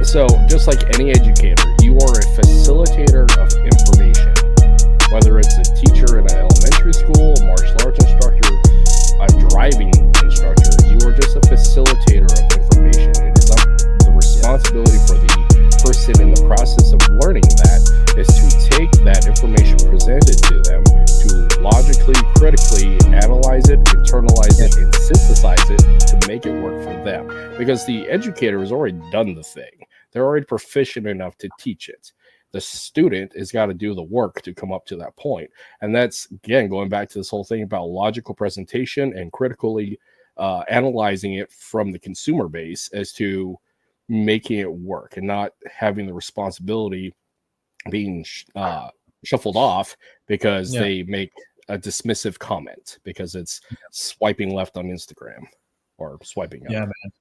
So just like any educator, you are a facilitator of information. Whether it's a teacher in an elementary school, a martial arts instructor, a driving instructor, you are just a facilitator of information. It is the responsibility for the person in the process of learning that is to take that information presented to them, to logically, critically analyze it, internalize it, and synthesize it to make it work for them. Because the educator has already done the thing. They're already proficient enough to teach it. The student has got to do the work to come up to that point. And that's, again, going back to this whole thing about logical presentation and critically analyzing it from the consumer base as to making it work and not having the responsibility being shuffled off because they make a dismissive comment because it's swiping left on Instagram or swiping up. Yeah, man.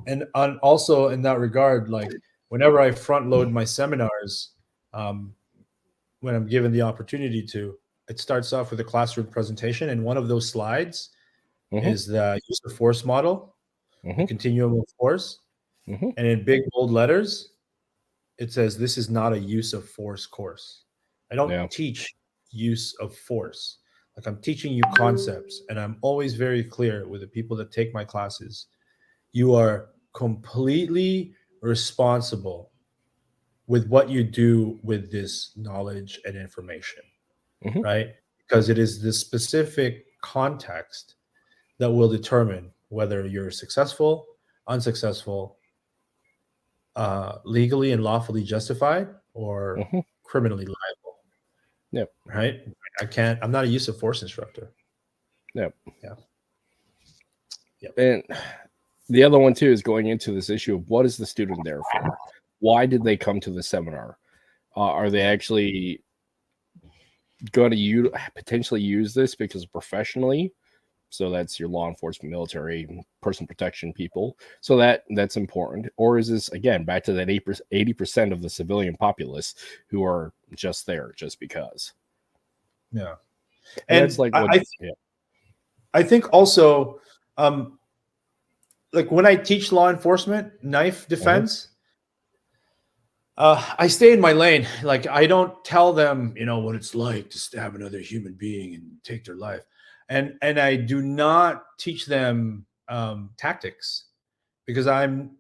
And also in that regard, like whenever I front load my seminars, when I'm given the opportunity to, it starts off with a classroom presentation, and one of those slides is the use of force model, the continuum of force, and in big bold letters, it says this is not a use of force course. I don't teach use of force. Like I'm teaching you concepts, and I'm always very clear with the people that take my classes. You are completely responsible with what you do with this knowledge and information, right? Because it is the specific context that will determine whether you're successful, unsuccessful, legally and lawfully justified, or criminally liable. Yep. Right? I'm not a use of force instructor. Yep. Yeah. Yep. And the other one too is going into this issue of what is the student there for? Why did they come to the seminar? Are they actually going to potentially use this because professionally? So that's your law enforcement, military, personal protection people. So that's important. Or is this, again, back to that 80% of the civilian populace who are just there just because? Yeah. And it's like, I think also, like when I teach law enforcement, knife defense, I stay in my lane. Like I don't tell them, what it's like to stab another human being and take their life. And I do not teach them tactics because I'm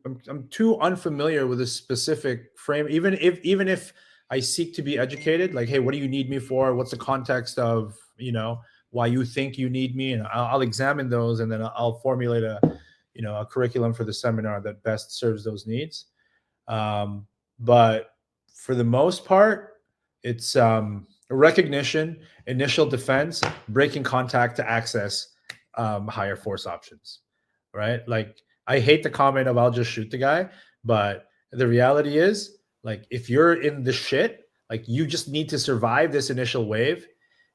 too unfamiliar with a specific frame. Even if I seek to be educated, like, hey, what do you need me for? What's the context of, why you think you need me? And I'll examine those, and then I'll formulate a curriculum for the seminar that best serves those needs. But for the most part, it's recognition, initial defense, breaking contact to access higher force options, right? Like I hate the comment of I'll just shoot the guy, but the reality is, like, if you're in the shit, like you just need to survive this initial wave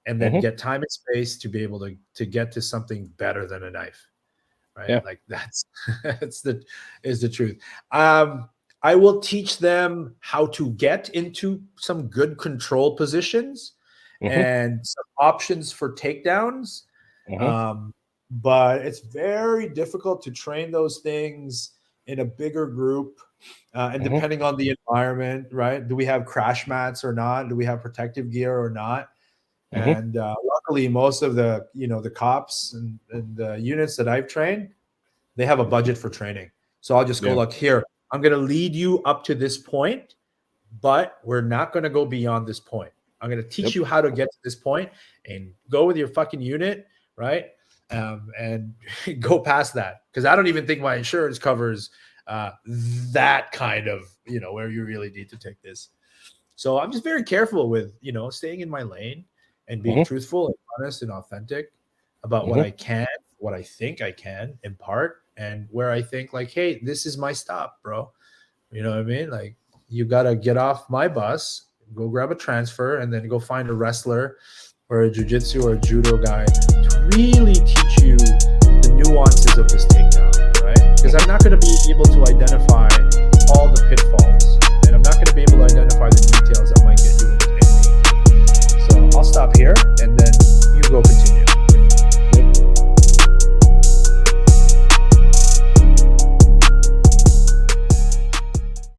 and then get time and space to be able to get to something better than a knife, right? Yeah. Like that's the truth. I will teach them how to get into some good control positions and some options for takedowns. But it's very difficult to train those things in a bigger group. And depending on the environment, right? Do we have crash mats or not? Do we have protective gear or not? And luckily, most of the cops and the units that I've trained, they have a budget for training. So I'll just go like, here, I'm going to lead you up to this point, but we're not going to go beyond this point. I'm going to teach you how to get to this point and go with your fucking unit, right? And go past that. Because I don't even think my insurance covers that kind of, where you really need to take this. So I'm just very careful with, staying in my lane and being truthful and honest and authentic about what I can, what I think I can impart, and where I think like, hey, this is my stop, bro. You know what I mean? Like you got to get off my bus, go grab a transfer, and then go find a wrestler or a jiu-jitsu or a judo guy to really teach you the nuances of this takedown, right? Because I'm not going to be able to identify